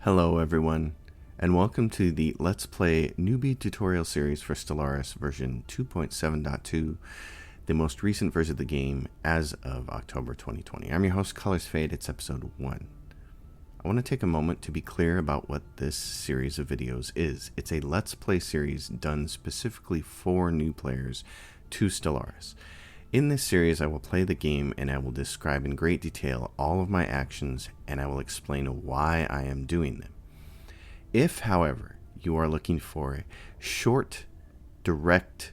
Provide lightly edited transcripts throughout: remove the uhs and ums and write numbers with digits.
Hello everyone, and welcome to the Let's Play Newbie tutorial series for Stellaris version 2.7.2, the most recent version of the game as of October 2020. I'm your host, Colors Fade. It's episode 1. I want to take a moment to be clear about what this series of videos is. It's a Let's Play series done specifically for new players to Stellaris. In this series, I will play the game and I will describe in great detail all of my actions and I will explain why I am doing them. If, however, you are looking for short, direct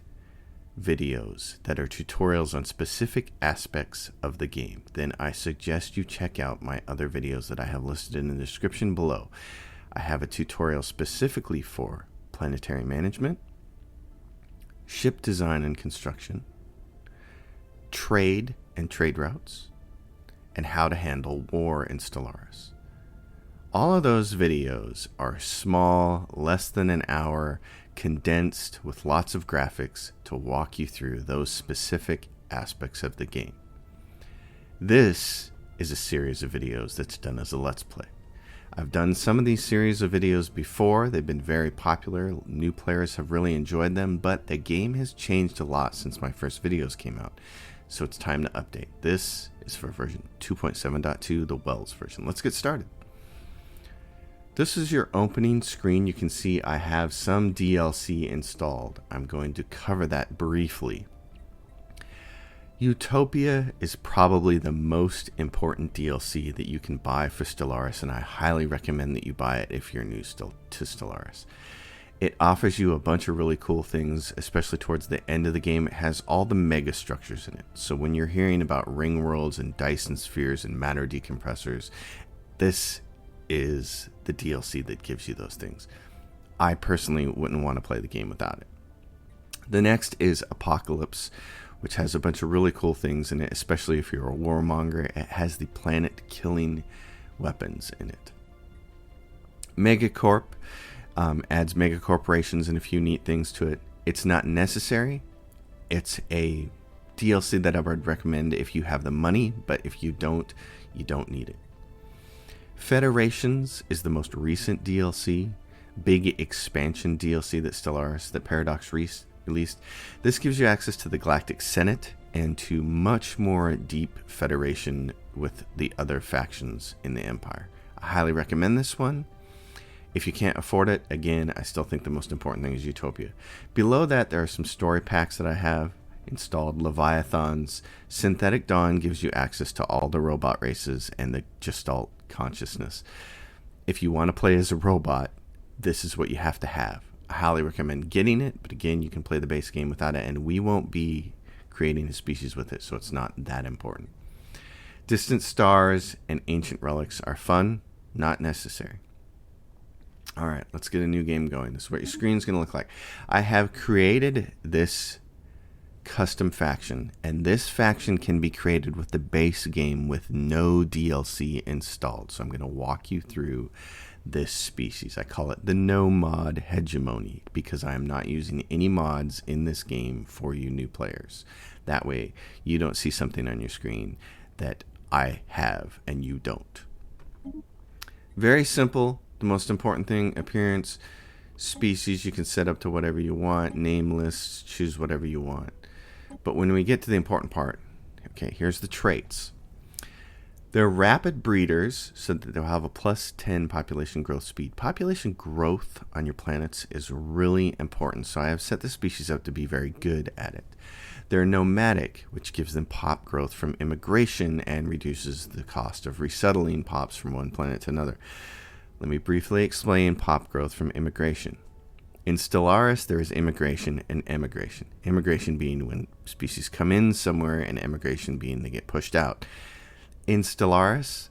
videos that are tutorials on specific aspects of the game, then I suggest you check out my other videos that I have listed in the description below. I have a tutorial specifically for planetary management, ship design and construction, trade and trade routes, and how to handle war in Stellaris. All of those videos are small, less than an hour, condensed with lots of graphics to walk you through those specific aspects of the game. This is a series of videos that's done as a Let's Play. I've done some of these series of videos before. They've been very popular. New players have really enjoyed them, but the game has changed a lot since my first videos came out. So it's time to update. This is for version 2.7.2, the Wells version. Let's get started. This is your opening screen. You can see I have some DLC installed. I'm going to cover that briefly. Utopia is probably the most important DLC that you can buy for Stellaris, and I highly recommend that you buy it if you're new to Stellaris. It offers you a bunch of really cool things, especially towards the end of the game. It has all the mega structures in it. So when you're hearing about ring worlds and Dyson spheres and matter decompressors, this is the DLC that gives you those things. I personally wouldn't want to play the game without it. The next is Apocalypse, which has a bunch of really cool things in it, especially if you're a warmonger. It has the planet-killing weapons in it. Megacorp adds mega corporations and a few neat things to it. It's not necessary. It's a DLC that I would recommend if you have the money, but if you don't, you don't need it. Federations is the most recent DLC, big expansion DLC that Paradox released. This gives you access to the Galactic Senate and to much more deep federation with the other factions in the Empire. I highly recommend this one. If you can't afford it, again, I still think the most important thing is Utopia. Below that, there are some story packs that I have installed. Leviathans. Synthetic Dawn gives you access to all the robot races and the Gestalt consciousness. If you want to play as a robot, this is what you have to have. I highly recommend getting it, but again, you can play the base game without it, and we won't be creating a species with it, so it's not that important. Distant stars and ancient relics are fun, not necessary. Alright, let's get a new game going. This is what your screen's going to look like. I have created this custom faction, and this faction can be created with the base game with no DLC installed. So I'm going to walk you through this species. I call it the no mod hegemony because I am not using any mods in this game for you new players. That way you don't see something on your screen that I have and you don't. Very simple. The most important thing, appearance, species, you can set up to whatever you want, name lists, choose whatever you want. But when we get to the important part, okay, here's the traits. They're rapid breeders, so that they'll have a plus 10 population growth speed. Population growth on your planets is really important, so I have set the species up to be very good at it. They're nomadic, which gives them pop growth from immigration and reduces the cost of resettling pops from one planet to another. Let me briefly explain pop growth from immigration. In Stellaris, there is immigration and emigration. Immigration being when species come in somewhere, and emigration being they get pushed out. In Stellaris,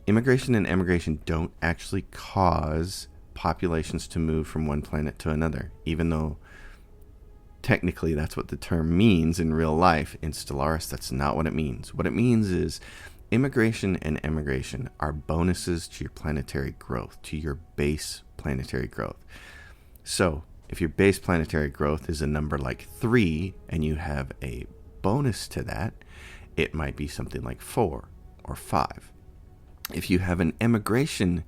immigration and emigration don't actually cause populations to move from one planet to another, even though technically that's what the term means in real life. In Stellaris, that's not what it means. What it means is immigration and emigration are bonuses to your planetary growth, to your base planetary growth. So, if your base planetary growth is a number like 3 and you have a bonus to that, it might be something like 4 or 5. If you have an emigration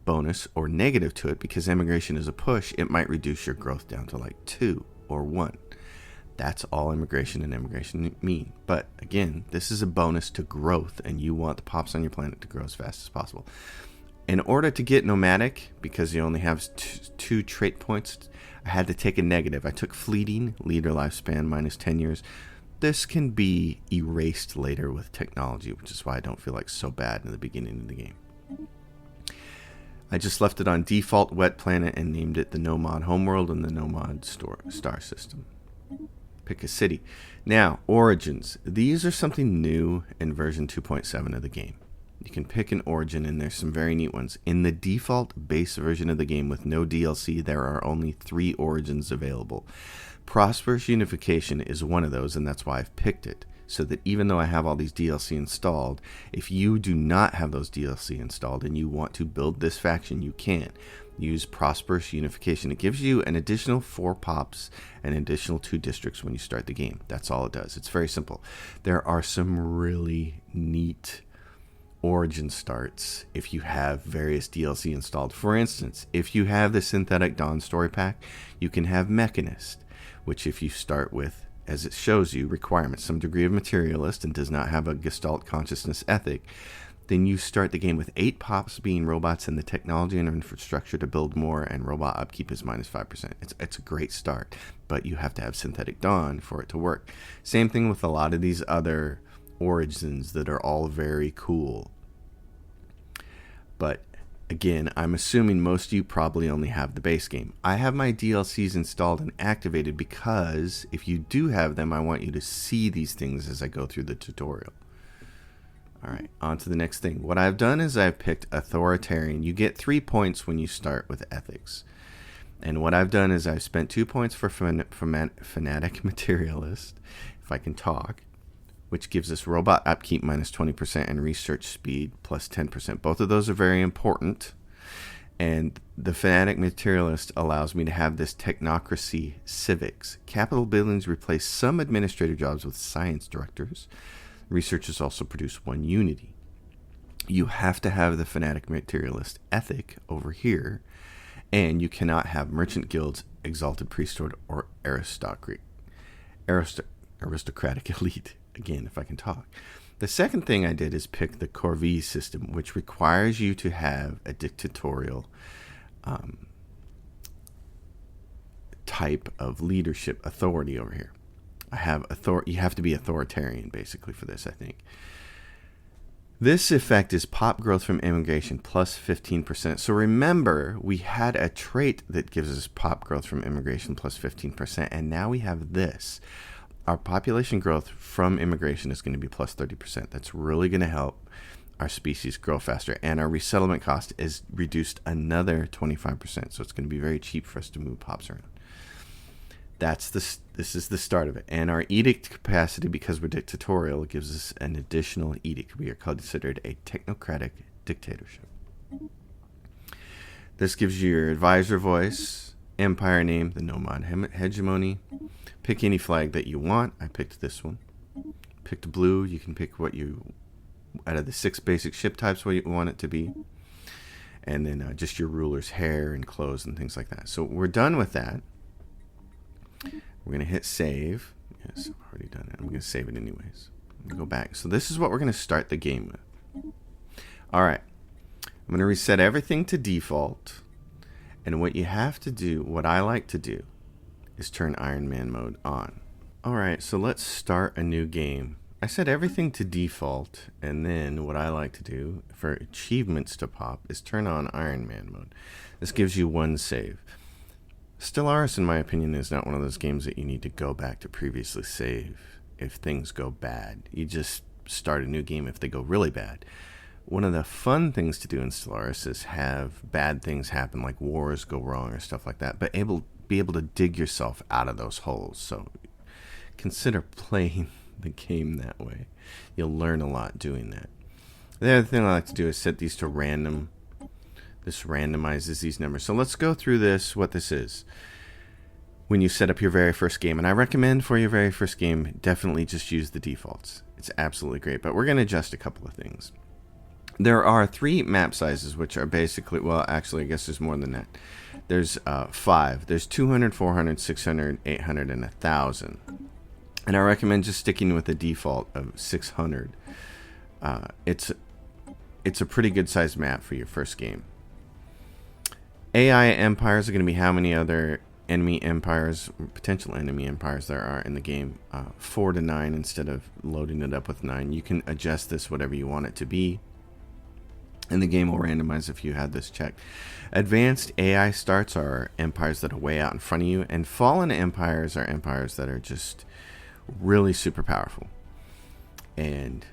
bonus or negative to it, because immigration is a push, it might reduce your growth down to like 2 or 1. That's all immigration and immigration mean. But again, this is a bonus to growth, and you want the pops on your planet to grow as fast as possible. In order to get nomadic, because you only have 2 trait points, I had to take a negative. I took fleeting, leader lifespan minus 10 years. This can be erased later with technology, which is why I don't feel like so bad in the beginning of the game. I just left it on default wet planet and named it the Nomad Homeworld and the Nomad Star System. Pick a city. Now, origins. These are something new in version 2.7 of the game. You can pick an origin, and there's some very neat ones. In the default base version of the game with no DLC, there are only 3 origins available. Prosperous Unification is one of those, and that's why I've picked it. So that even though I have all these DLC installed, if you do not have those DLC installed and you want to build this faction, you can. Use Prosperous Unification. It gives you an additional 4 pops and an additional 2 districts when you start the game. That's all it does. It's very simple. There are some really neat origin starts if you have various DLC installed. For instance, if you have the Synthetic Dawn story pack, you can have Mechanist, which if you start with, as it shows you, requirements, some degree of materialist, and does not have a Gestalt consciousness ethic, then you start the game with 8 pops being robots and the technology and infrastructure to build more, and robot upkeep is minus 5%. It's a great start, but you have to have Synthetic Dawn for it to work. Same thing with a lot of these other origins that are all very cool. But again, I'm assuming most of you probably only have the base game. I have my DLCs installed and activated because if you do have them, I want you to see these things as I go through the tutorial. Alright, on to the next thing. What I've done is I've picked Authoritarian. You get 3 points when you start with Ethics. And what I've done is I've spent 2 points for Fanatic Materialist, if I can talk, which gives us robot upkeep minus 20% and research speed plus 10%. Both of those are very important. And the Fanatic Materialist allows me to have this technocracy civics. Capital buildings replace some administrative jobs with science directors. Researchers also produce 1 unity. You have to have the Fanatic Materialist ethic over here, and you cannot have merchant guilds, exalted priesthood, or aristocratic elite. Again, if I can talk. The second thing I did is pick the Corvée system, which requires you to have a dictatorial type of leadership authority over here. You have to be authoritarian, basically, for this, I think. This effect is pop growth from immigration plus 15%. So remember, we had a trait that gives us pop growth from immigration plus 15%, and now we have this. Our population growth from immigration is going to be plus 30%. That's really going to help our species grow faster. And our resettlement cost is reduced another 25%. So it's going to be very cheap for us to move pops around. This is the start of it. And our edict capacity, because we're dictatorial, gives us an additional edict. We are considered a technocratic dictatorship. This gives you your advisor voice, empire name, the nomad hegemony. Pick any flag that you want. I picked this one. Picked blue. You can pick what you, out of the 6 basic ship types, what you want it to be. And then just your ruler's hair and clothes and things like that. So we're done with that. We're going to hit save. Yes, I've already done it. I'm going to save it anyways. I'm going to go back. So this is what we're going to start the game with. All right. I'm going to reset everything to default. And what you have to do, what I like to do, is turn Iron Man mode on. All right, so let's start a new game. I set everything to default, and then what I like to do for achievements to pop is turn on Iron Man mode. This gives you 1 save. Stellaris, in my opinion, is not one of those games that you need to go back to previously save if things go bad. You just start a new game if they go really bad. One of the fun things to do in Stellaris is have bad things happen, like wars go wrong or stuff like that, but be able to dig yourself out of those holes. So consider playing the game that way. You'll learn a lot doing that. The other thing I like to do is set these to random. This randomizes these numbers. So let's go through this, what this is. When you set up your very first game, and I recommend for your very first game, definitely just use the defaults. It's absolutely great, but we're going to adjust a couple of things. There are 3 map sizes, which are basically, well, actually, I guess there's more than that. There's 5. There's 200, 400, 600, 800, and 1,000. And I recommend just sticking with the default of 600. It's a pretty good sized map for your first game. AI empires are going to be how many other enemy empires, potential enemy empires there are in the game. 4 to 9 instead of loading it up with 9. You can adjust this whatever you want it to be, and the game will randomize if you had this checked. Advanced AI starts are empires that are way out in front of you, and fallen empires are empires that are just really super powerful. And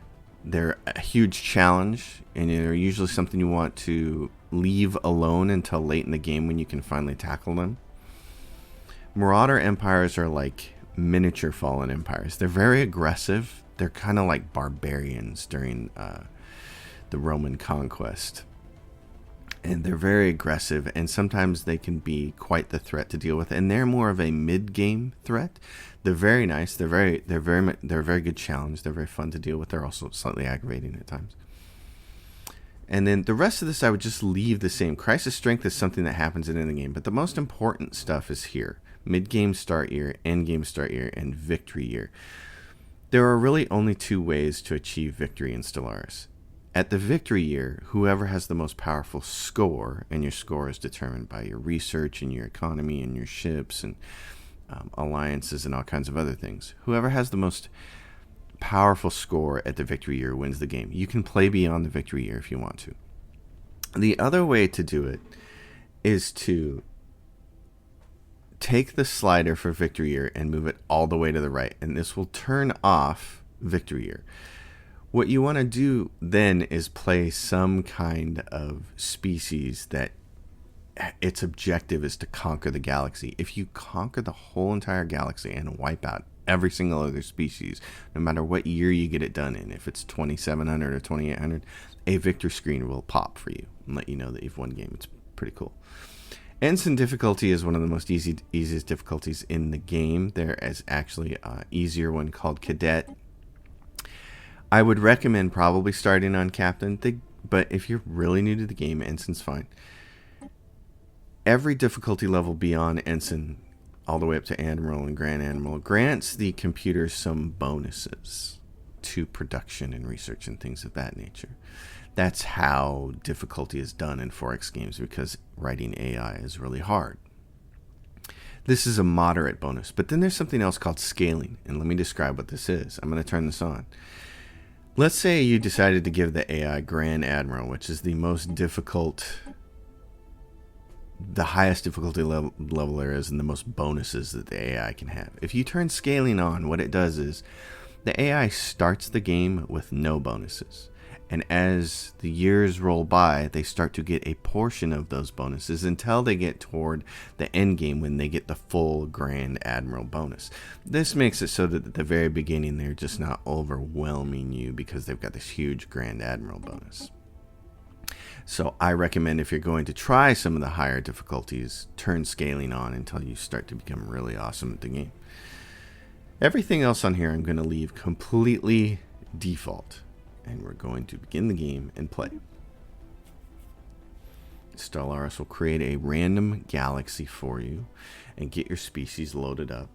they're a huge challenge, and they're usually something you want to leave alone until late in the game when you can finally tackle them. Marauder empires are like miniature fallen empires. They're very aggressive. They're kind of like barbarians during the Roman conquest. And they're very aggressive, and sometimes they can be quite the threat to deal with. And they're more of a mid-game threat. They're very nice. They're a very good challenge. They're very fun to deal with. They're also slightly aggravating at times. And then the rest of this I would just leave the same. Crisis strength is something that happens in the game, but the most important stuff is here. Mid-game start year, end-game start year, and victory year. There are really only 2 ways to achieve victory in Stellaris. At the victory year, whoever has the most powerful score, and your score is determined by your research and your economy and your ships and alliances and all kinds of other things. Whoever has the most powerful score at the victory year wins the game. You can play beyond the victory year if you want to. The other way to do it is to take the slider for victory year and move it all the way to the right, and this will turn off victory year. What you want to do then is play some kind of species that its objective is to conquer the galaxy. If you conquer the whole entire galaxy and wipe out every single other species, no matter what year you get it done in, if it's 2700 or 2800, a victory screen will pop for you and let you know that you've won the game. It's pretty cool. Ensign difficulty is one of the most easiest difficulties in the game. There is actually an easier one called Cadet. I would recommend probably starting on Captain, but if you're really new to the game, Ensign's fine. Every difficulty level beyond Ensign, all the way up to Admiral and Grand Admiral, grants the computer some bonuses to production and research and things of that nature. That's how difficulty is done in 4X games, because writing AI is really hard. This is a moderate bonus, but then there's something else called scaling, and let me describe what this is. I'm going to turn this on. Let's say you decided to give the AI Grand Admiral, which is the most difficult, the highest difficulty level there is, and the most bonuses that the AI can have. If you turn scaling on, what it does is the AI starts the game with no bonuses. And as the years roll by, they start to get a portion of those bonuses until they get toward the end game when they get the full Grand Admiral bonus. This makes it so that at the very beginning they're just not overwhelming you because they've got this huge Grand Admiral bonus. So I recommend, if you're going to try some of the higher difficulties, turn scaling on until you start to become really awesome at the game. Everything else on here I'm going to leave completely default. And we're going to begin the game and play. Stellaris will create a random galaxy for you and get your species loaded up,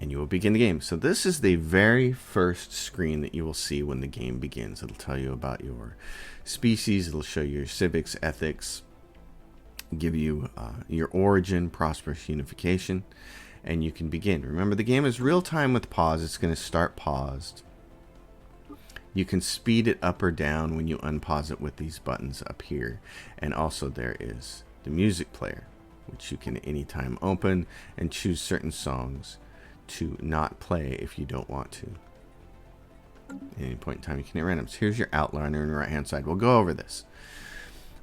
and you will begin the game. So this is the very first screen that you will see when the game begins. It'll tell you about your species. It'll show you your civics, ethics, give you your origin, prosperous unification, and you can begin. Remember, the game is real time with pause. It's going to start paused. You can speed it up or down when you unpause it with these buttons up here. And also there is the music player, which you can anytime open and choose certain songs to not play if you don't want to. At any point in time you can hit randoms. Here's your outliner on the right hand side. We'll go over this.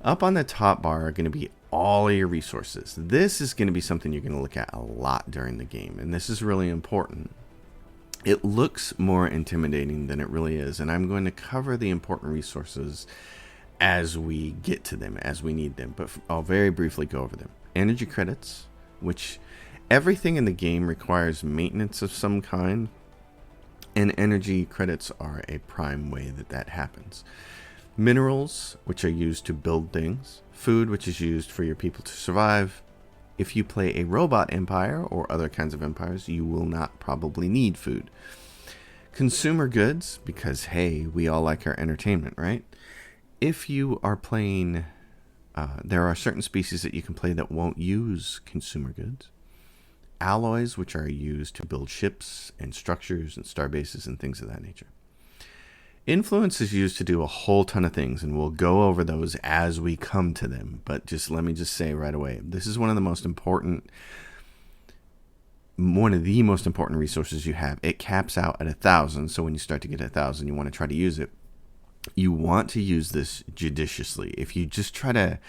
Up on the top bar are going to be all of your resources. This is going to be something you're going to look at a lot during the game, and this is really important. It looks more intimidating than it really is, and I'm going to cover the important resources as we get to them, as we need them, but I'll very briefly go over them. Energy credits, which everything in the game requires maintenance of some kind, and energy credits are a prime way that happens. Minerals, which are used to build things. Food, which is used for your people to survive. If you play a robot empire or other kinds of empires, you will not probably need food. Consumer goods, because hey, we all like our entertainment, right? If you are playing, there are certain species that you can play that won't use consumer goods. Alloys, which are used to build ships and structures and star bases and things of that nature. Influence is used to do a whole ton of things, and we'll go over those as we come to them. But let me say right away, this is one of the most important resources you have. It caps out at 1,000, so when you start to get 1,000, you want to try to use it. You want to use this judiciously. If you just try to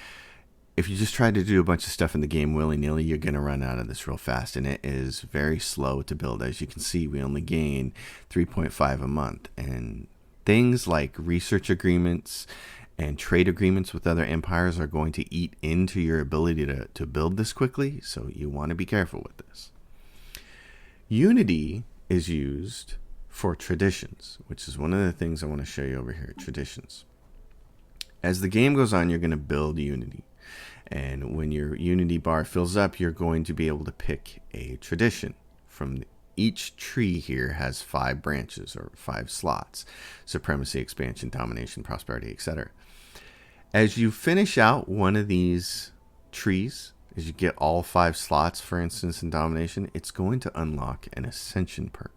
do a bunch of stuff in the game willy-nilly, you're going to run out of this real fast, and it is very slow to build. As you can see, we only gain 3.5 a month, and things like research agreements and trade agreements with other empires are going to eat into your ability to build this quickly, so you want to be careful with this. Unity is used for traditions, which is one of the things I want to show you over here, traditions. As the game goes on, you're going to build Unity. And when your Unity bar fills up, you're going to be able to pick a tradition. From each tree here has 5 branches or 5 slots: supremacy, expansion, domination, prosperity, etc. As you finish out one of these trees, as you get all 5 slots, for instance, in domination, it's going to unlock an Ascension Perk.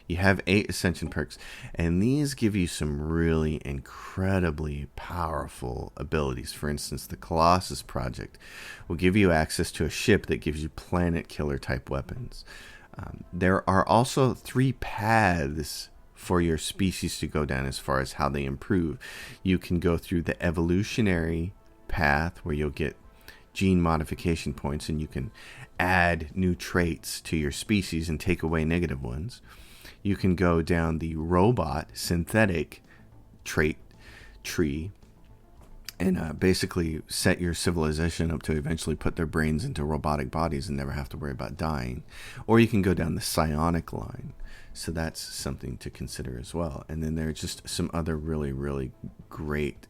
You have 8 Ascension Perks, and these give you some really incredibly powerful abilities. For instance, the Colossus Project will give you access to a ship that gives you planet killer type weapons. There are also 3 paths for your species to go down as far as how they improve. You can go through the evolutionary path, where you'll get gene modification points, and you can add new traits to your species and take away negative ones. You can go down the robot synthetic trait tree and basically set your civilization up to eventually put their brains into robotic bodies and never have to worry about dying. Or you can go down the psionic line. So that's something to consider as well. And then there are just some other really, really great,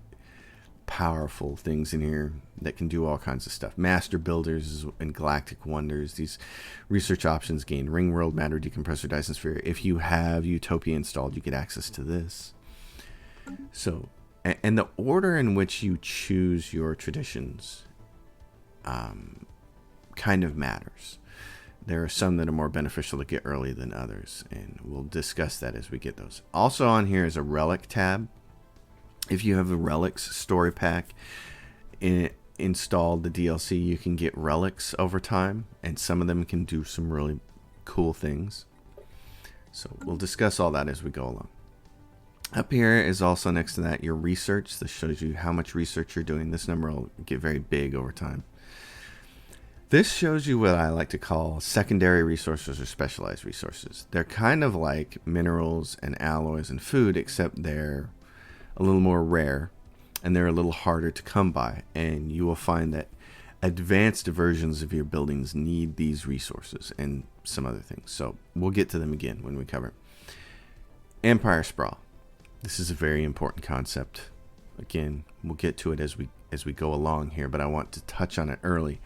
powerful things in here that can do all kinds of stuff. Master Builders and Galactic Wonders. These research options gain Ring World, Matter Decompressor, Dyson Sphere. If you have Utopia installed, you get access to this. So, and the order in which you choose your traditions kind of matters. There are some that are more beneficial to get early than others, and we'll discuss that as we get those. Also on here is a Relic tab. If you have a Relics story pack installed, the DLC, you can get relics over time, and some of them can do some really cool things. So we'll discuss all that as we go along. Up here is also next to that your research. This shows you how much research you're doing. This number will get very big over time. This shows you what I like to call secondary resources or specialized resources. They're kind of like minerals and alloys and food, except they're a little more rare and they're a little harder to come by. And you will find that advanced versions of your buildings need these resources and some other things. So we'll get to them again when we cover Empire Sprawl. This is a very important concept. Again, we'll get to it as we go along here, but I want to touch on it early.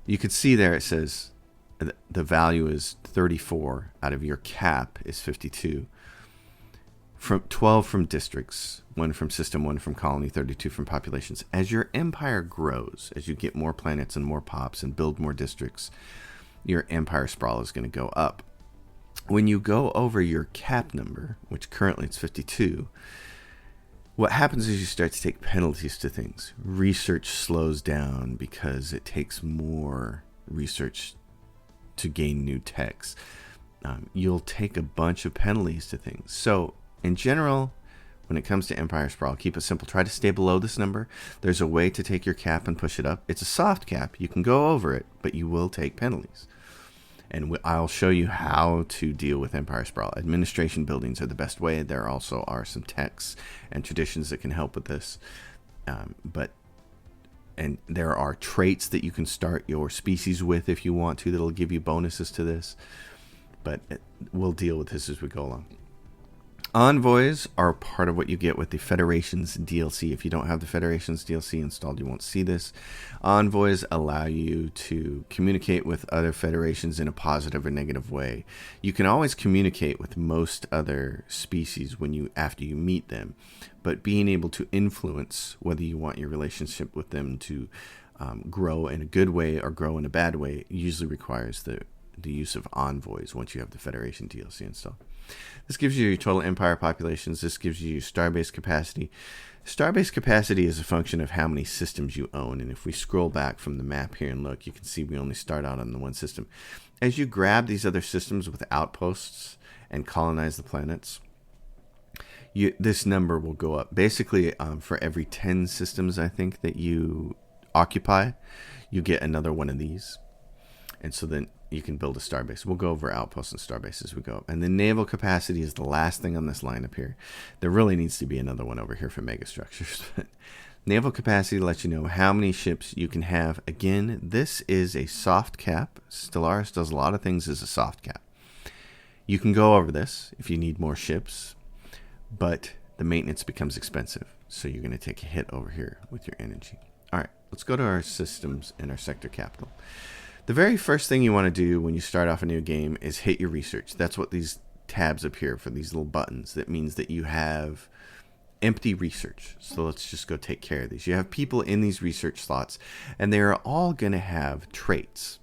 You can see there it says the value is 34 out of your cap is 52. From 12 from districts, 1 from system, 1 from colony, 32 from populations. As your empire grows, as you get more planets and more pops and build more districts, your empire sprawl is going to go up. When you go over your cap number, which currently it's 52, what happens is you start to take penalties to things. Research slows down because it takes more research to gain new techs. You'll take a bunch of penalties to things. So, in general, when it comes to Empire Sprawl, keep it simple. Try to stay below this number. There's a way to take your cap and push it up. It's a soft cap. You can go over it, but you will take penalties. And I'll show you how to deal with Empire Sprawl. Administration buildings are the best way. There also are some techs and traditions that can help with this. And there are traits that you can start your species with if you want to that'll give you bonuses to this. But we'll deal with this as we go along. Envoys are part of what you get with the Federation's DLC. If you don't have the Federation's DLC installed, you won't see this. Envoys allow you to communicate with other Federations in a positive or negative way. You can always communicate with most other species after you meet them, but being able to influence whether you want your relationship with them to grow in a good way or grow in a bad way usually requires the use of Envoys once you have the Federation DLC installed. This gives you your total empire populations. This gives you Starbase Capacity. Starbase Capacity is a function of how many systems you own. And if we scroll back from the map here and look, you can see we only start out on the one system. As you grab these other systems with outposts and colonize the planets, this number will go up. Basically, for every 10 systems, I think, that you occupy, you get another one of these. And so then you can build a starbase. We'll go over outposts and starbase as we go. And the naval capacity is the last thing on this line up here. There really needs to be another one over here for megastructures. But naval capacity lets you know how many ships you can have. Again, this is a soft cap. Stellaris does a lot of things as a soft cap. You can go over this if you need more ships, but the maintenance becomes expensive. So you're going to take a hit over here with your energy. All right, let's go to our systems and our sector capital. The very first thing you want to do when you start off a new game is hit your research. That's what these tabs up here for these little buttons. That means that you have empty research. So let's just go take care of these. You have people in these research slots, and they are all going to have traits.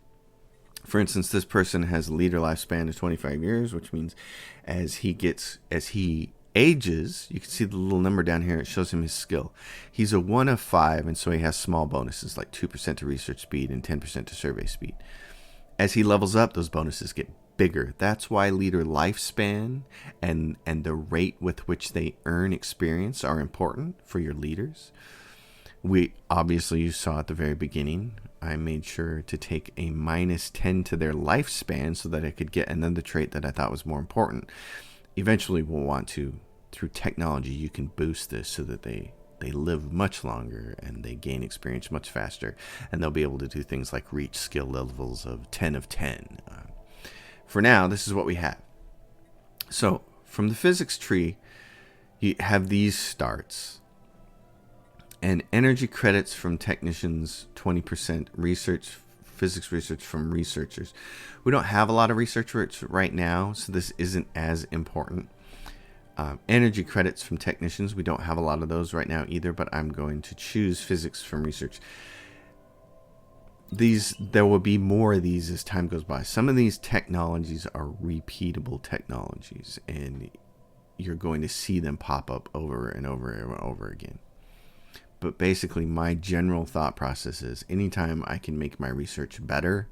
For instance, this person has a leader lifespan of 25 years, which means as he ages, you can see the little number down here. It shows him his skill. He's a 1 of 5, and so he has small bonuses like 2% to research speed and 10% to survey speed. As he levels up, those bonuses get bigger. That's why leader lifespan and the rate with which they earn experience are important for your leaders. You saw at the very beginning, I made sure to take a -10 to their lifespan so that I could get another trait that I thought was more important. Eventually we'll want to, through technology, you can boost this so that they live much longer and they gain experience much faster, and they'll be able to do things like reach skill levels of 10 of 10. For now, this is what we have. So from the physics tree, you have these starts. And energy credits from technicians, 20%, physics research from researchers. We don't have a lot of researchers right now, so this isn't as important. Energy credits from technicians, we don't have a lot of those right now either, but I'm going to choose physics from research. There will be more of these as time goes by. Some of these technologies are repeatable technologies, and you're going to see them pop up over and over and over again. But basically, my general thought process is anytime I can make my research better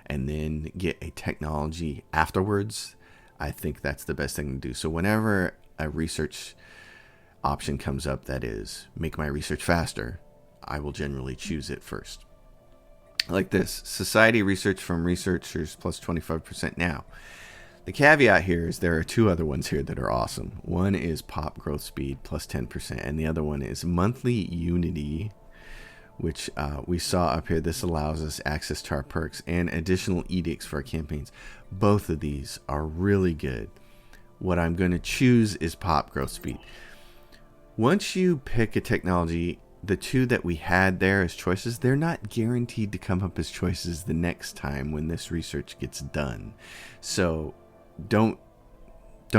and then get a technology afterwards, I think that's the best thing to do. So whenever a research option comes up that is make my research faster, I will generally choose it first. Like this, society research from researchers plus 25% now. The caveat here is there are two other ones here that are awesome. One is pop growth speed plus 10%, and the other one is monthly unity, which we saw up here. This allows us access to our perks and additional edicts for our campaigns. Both of these are really good. What I'm going to choose is pop growth speed. Once you pick a technology, the two that we had there as choices, they're not guaranteed to come up as choices the next time when this research gets done. So don't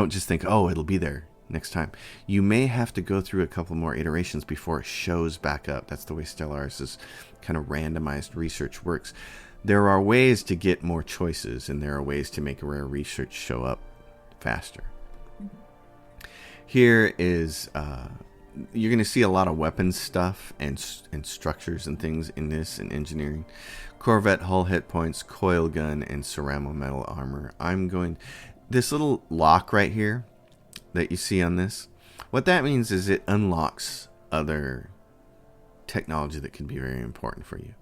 just think, oh, it'll be there next time. You may have to go through a couple more iterations before it shows back up. That's the way Stellaris' kind of randomized research works. There are ways to get more choices, and there are ways to make rare research show up faster. Here is you're going to see a lot of weapons stuff and structures and things in this, in engineering. Corvette hull hit points, coil gun, and ceramo metal armor. This little lock right here that you see on this, what that means is it unlocks other technology that can be very important for you.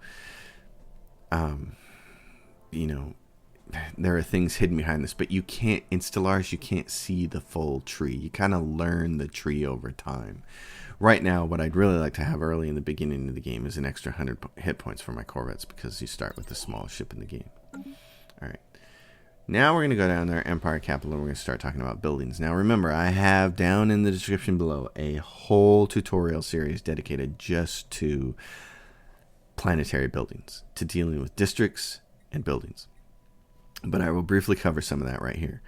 There are things hidden behind this, but you can't, in Stellaris, you can't see the full tree. You kind of learn the tree over time. Right now, what I'd really like to have early in the beginning of the game is an extra 100 hit points for my Corvettes, because you start with the smallest ship in the game. All right. Now we're going to go down there, Empire Capital, and we're going to start talking about buildings. Now remember, I have down in the description below a whole tutorial series dedicated just to planetary buildings, to dealing with districts and buildings. But I will briefly cover some of that right here.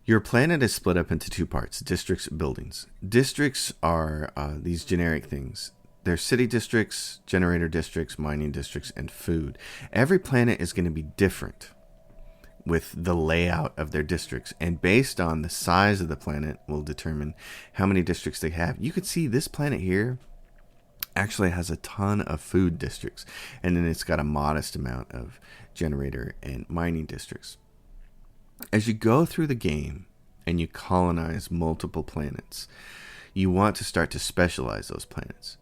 Your planet is split up into two parts, districts and buildings. Districts are these generic things. They're city districts, generator districts, mining districts, and food. Every planet is going to be different with the layout of their districts, and based on the size of the planet will determine how many districts they have. You could see this planet here actually has a ton of food districts, and then it's got a modest amount of generator and mining districts. As you go through the game and you colonize multiple planets, you want to start to specialize those planets.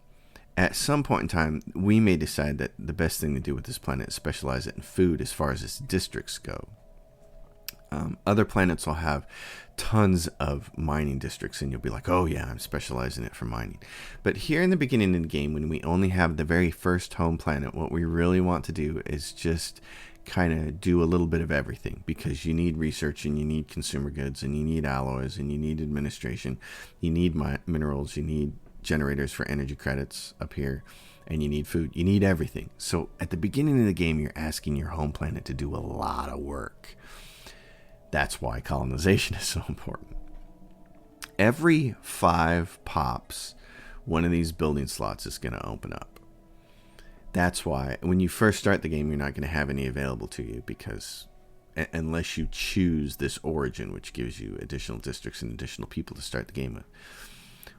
At some point in time, we may decide that the best thing to do with this planet is specialize it in food as far as its districts go. Other planets will have tons of mining districts, and you'll be like, oh yeah, I'm specializing it for mining. But here in the beginning of the game, when we only have the very first home planet, what we really want to do is just kind of do a little bit of everything, because you need research, and you need consumer goods, and you need alloys, and you need administration, you need minerals, you need generators for energy credits up here, and you need food. You need everything. So at the beginning of the game, you're asking your home planet to do a lot of work. That's why colonization is so important. Every 5 pops, one of these building slots is going to open up. That's why when you first start the game, you're not going to have any available to you, because unless you choose this origin, which gives you additional districts and additional people to start the game with,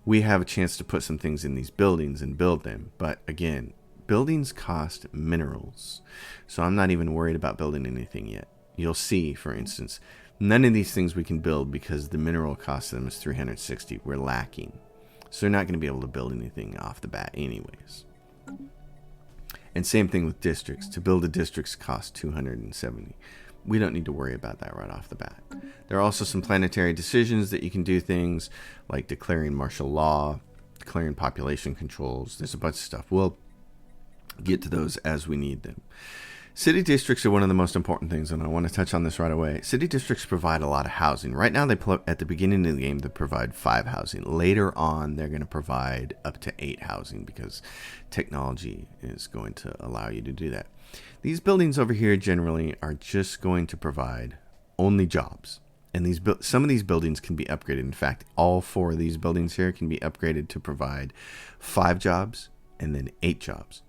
we have a chance to put some things in these buildings and build them. But again, buildings cost minerals, so I'm not even worried about building anything yet. You'll see, for instance, none of these things we can build because the mineral cost of them is 360. We're lacking. So they're not going to be able to build anything off the bat anyways. And same thing with districts. To build a district costs 270. We don't need to worry about that right off the bat. There are also some planetary decisions that you can do, things like declaring martial law, declaring population controls. There's a bunch of stuff. We'll get to those as we need them. City districts are one of the most important things, and I want to touch on this right away. City districts provide a lot of housing. Right now, at the beginning of the game, they provide 5 housing. Later on, they're going to provide up to 8 housing, because technology is going to allow you to do that. These buildings over here generally are just going to provide only jobs. And some of these buildings can be upgraded. In fact, all 4 of these buildings here can be upgraded to provide 5 jobs and then 8 jobs.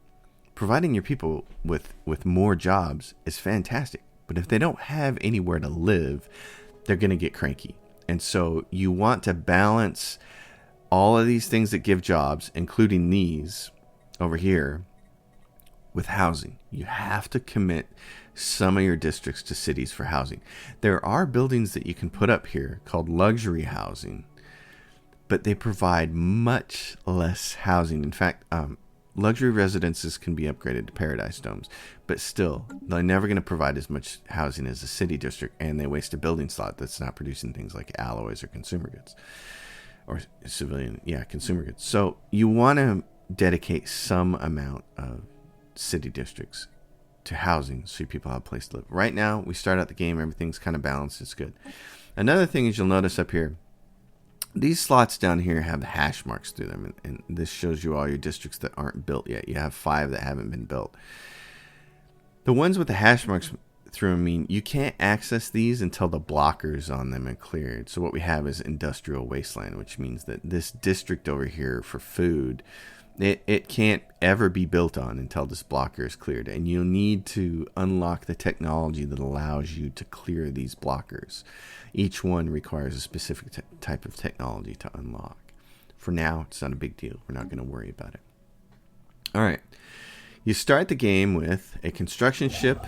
Providing your people with more jobs is fantastic, but if they don't have anywhere to live, they're going to get cranky. And so you want to balance all of these things that give jobs, including these over here, with housing. You have to commit some of your districts to cities for housing. There are buildings that you can put up here called luxury housing, but they provide much less housing. In fact, luxury residences can be upgraded to paradise domes, but still, they're never going to provide as much housing as a city district, and they waste a building slot that's not producing things like alloys or consumer goods. Or consumer goods. So you want to dedicate some amount of city districts to housing so people have a place to live. Right now, we start out the game, everything's kind of balanced, it's good. Another thing is, you'll notice up here, these slots down here have hash marks through them, and this shows you all your districts that aren't built yet. You have 5 that haven't been built. The ones with the hash marks through them mean you can't access these until the blockers on them are cleared. So what we have is industrial wasteland, which means that this district over here for food, it can't ever be built on until this blocker is cleared. And you'll need to unlock the technology that allows you to clear these blockers. Each one requires a specific type of technology to unlock. For now, it's not a big deal. We're not going to worry about it. All right. You start the game with a construction ship,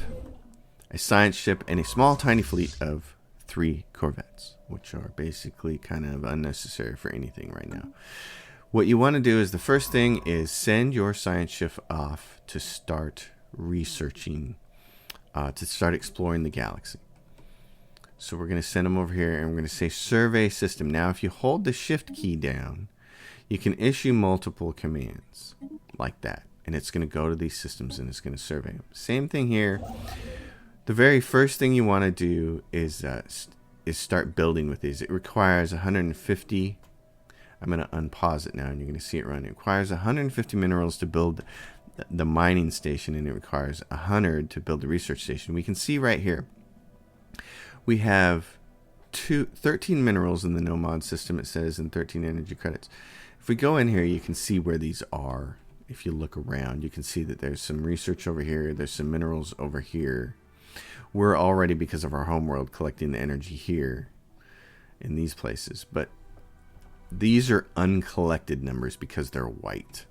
a science ship, and a small, tiny fleet of 3 corvettes, which are basically kind of unnecessary for anything right now. What you want to do is, the first thing is send your science ship off to start researching, to start exploring the galaxy. So we're going to send them over here, and we're going to say survey system. Now, if you hold the shift key down, you can issue multiple commands like that, and it's going to go to these systems and it's going to survey them. Same thing here. The very first thing you want to do is start building with these. It requires 150. I'm going to unpause it now, and you're going to see it run. It requires 150 minerals to build the mining station, and it requires 100 to build the research station. We can see right here we have 13 minerals in the no-mod system, it says, and 13 energy credits. If we go in here, you can see where these are. If you look around, you can see that there's some research over here. There's some minerals over here. We're already, because of our homeworld, collecting the energy here in these places. But these are uncollected numbers because they're white.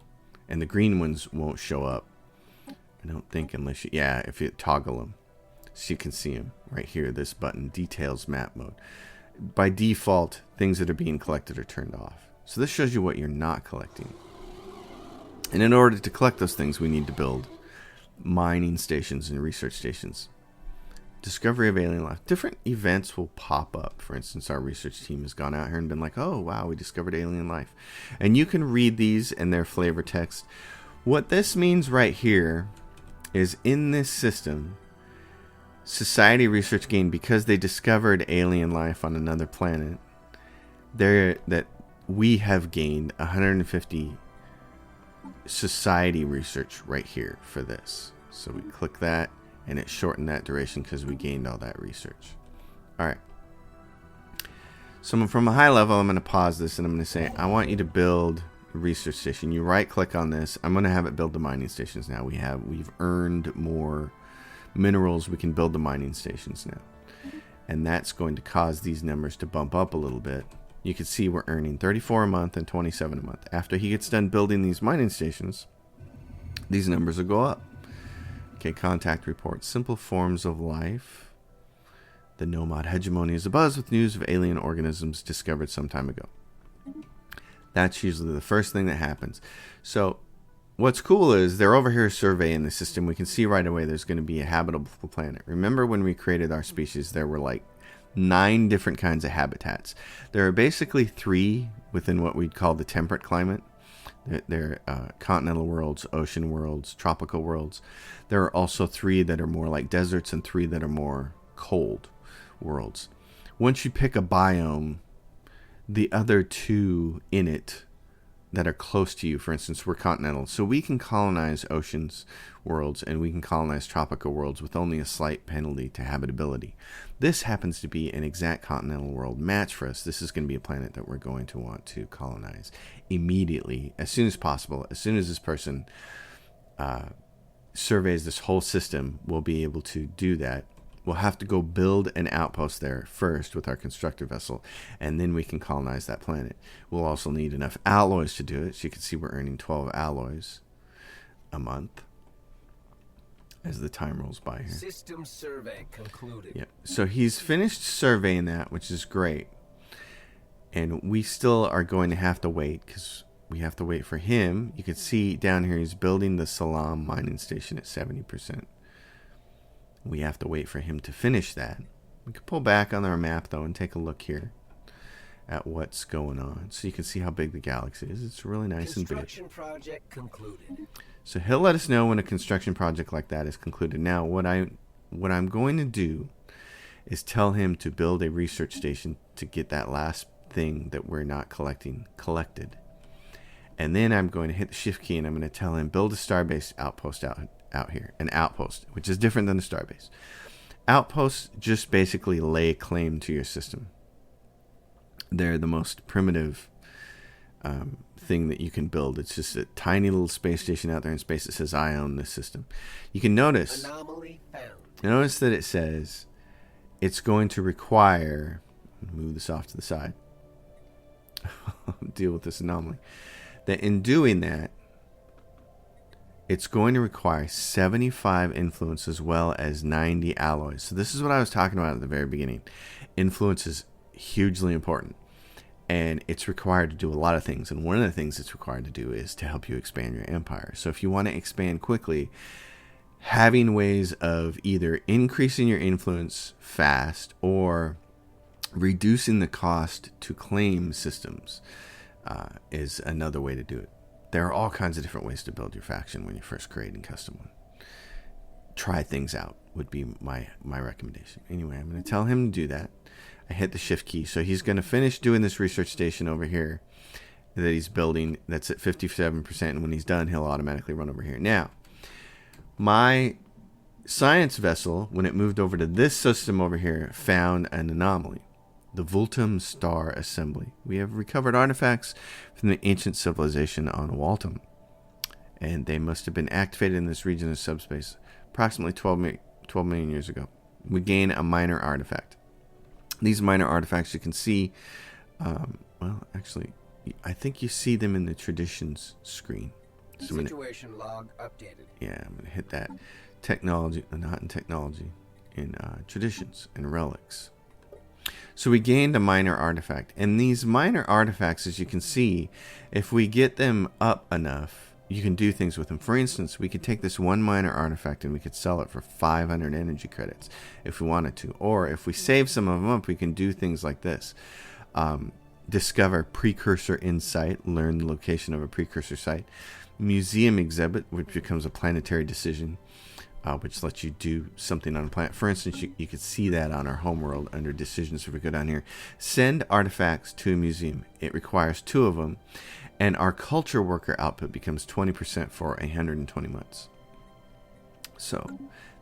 And the green ones won't show up, I don't think, unless you... Yeah, if you toggle them. So you can see them right here. This button, Details Map Mode. By default, things that are being collected are turned off. So this shows you what you're not collecting. And in order to collect those things, we need to build mining stations and research stations. Discovery of alien life. Different events will pop up. For instance, our research team has gone out here and been like, oh, wow, we discovered alien life. And you can read these in their flavor text. What this means right here is in this system, Society Research gained, because they discovered alien life on another planet, that we have gained 150 Society Research right here for this. So we click that, and it shortened that duration because we gained all that research. Alright. So from a high level, I'm going to pause this and I'm going to say, I want you to build a research station. You right click on this. I'm going to have it build the mining stations now. We've earned more minerals. We can build the mining stations now. And that's going to cause these numbers to bump up a little bit. You can see we're earning 34 a month and 27 a month. After he gets done building these mining stations, these numbers will go up. Okay, contact reports. Simple forms of life. The nomad hegemony is abuzz with news of alien organisms discovered some time ago. That's usually the first thing that happens. So what's cool is they're over here surveying the system. We can see right away there's going to be a habitable planet. Remember when we created our species, there were like 9 different kinds of habitats. There are basically 3 within what we'd call the temperate climate. There are continental worlds, ocean worlds, tropical worlds. There are also 3 that are more like deserts and 3 that are more cold worlds. Once you pick a biome, the other 2 in it that are close to you, for instance, we're continental, so we can colonize oceans worlds and we can colonize tropical worlds with only a slight penalty to habitability. This happens to be an exact continental world match for us. This is going to be a planet that we're going to want to colonize immediately, as soon as possible. As soon as this person surveys this whole system, we'll be able to do that. We'll have to go build an outpost there first with our constructor vessel, and then we can colonize that planet. We'll also need enough alloys to do it. So you can see we're earning 12 alloys a month as the time rolls by here. System survey concluded. Yeah. So he's finished surveying that, which is great. And we still are going to have to wait because we have to wait for him. You can see down here he's building the Salam mining station at 70%. We have to wait for him to finish that. We can pull back on our map though and take a look here at what's going on. So you can see how big the galaxy is. It's really nice and big. Construction project concluded. So he'll let us know when a construction project like that is concluded. Now what I'm going to do is tell him to build a research station to get that last thing that we're not collecting collected. And then I'm going to hit the shift key and I'm going to tell him build a Starbase outpost out here. An outpost, which is different than a Starbase. Outposts just basically lay claim to your system. They're the most primitive thing that you can build. It's just a tiny little space station out there in space that says I own this system. You can notice that it says it's going to require, move this off to the side, deal with this anomaly, that in doing that it's going to require 75 influence as well as 90 alloys. So this is what I was talking about at the very beginning. Influence is hugely important. And it's required to do a lot of things. And one of the things it's required to do is to help you expand your empire. So if you want to expand quickly, having ways of either increasing your influence fast or reducing the cost to claim systems is another way to do it. There are all kinds of different ways to build your faction when you're first creating custom one. try things out would be my recommendation. Anyway, I'm going to tell him to do that. I hit the shift key. So he's going to finish doing this research station over here that he's building. That's at 57%. And when he's done, he'll automatically run over here. Now, my science vessel, when it moved over to this system over here, found an anomaly. The Vultum Star Assembly. We have recovered artifacts from the ancient civilization on Waltum, and they must have been activated in this region of subspace approximately 12 million years ago. We gain a minor artifact. These minor artifacts you can see, well, actually, I think you see them in the traditions screen. So Situation log updated. Yeah, I'm going to hit that. Technology, not in technology, in traditions and relics. So we gained a minor artifact. And these minor artifacts, as you can see, if we get them up enough, you can do things with them. For instance, we could take this one minor artifact and we could sell it for 500 energy credits if we wanted to. Or if we save some of them up, we can do things like this. Discover precursor insight, learn the location of a precursor site. Museum exhibit, which becomes a planetary decision, which lets you do something on a planet. For instance, you could see that on our homeworld under decisions. If we go down here, send artifacts to a museum. It requires 2 of them, and our culture worker output becomes 20% for 120 months. So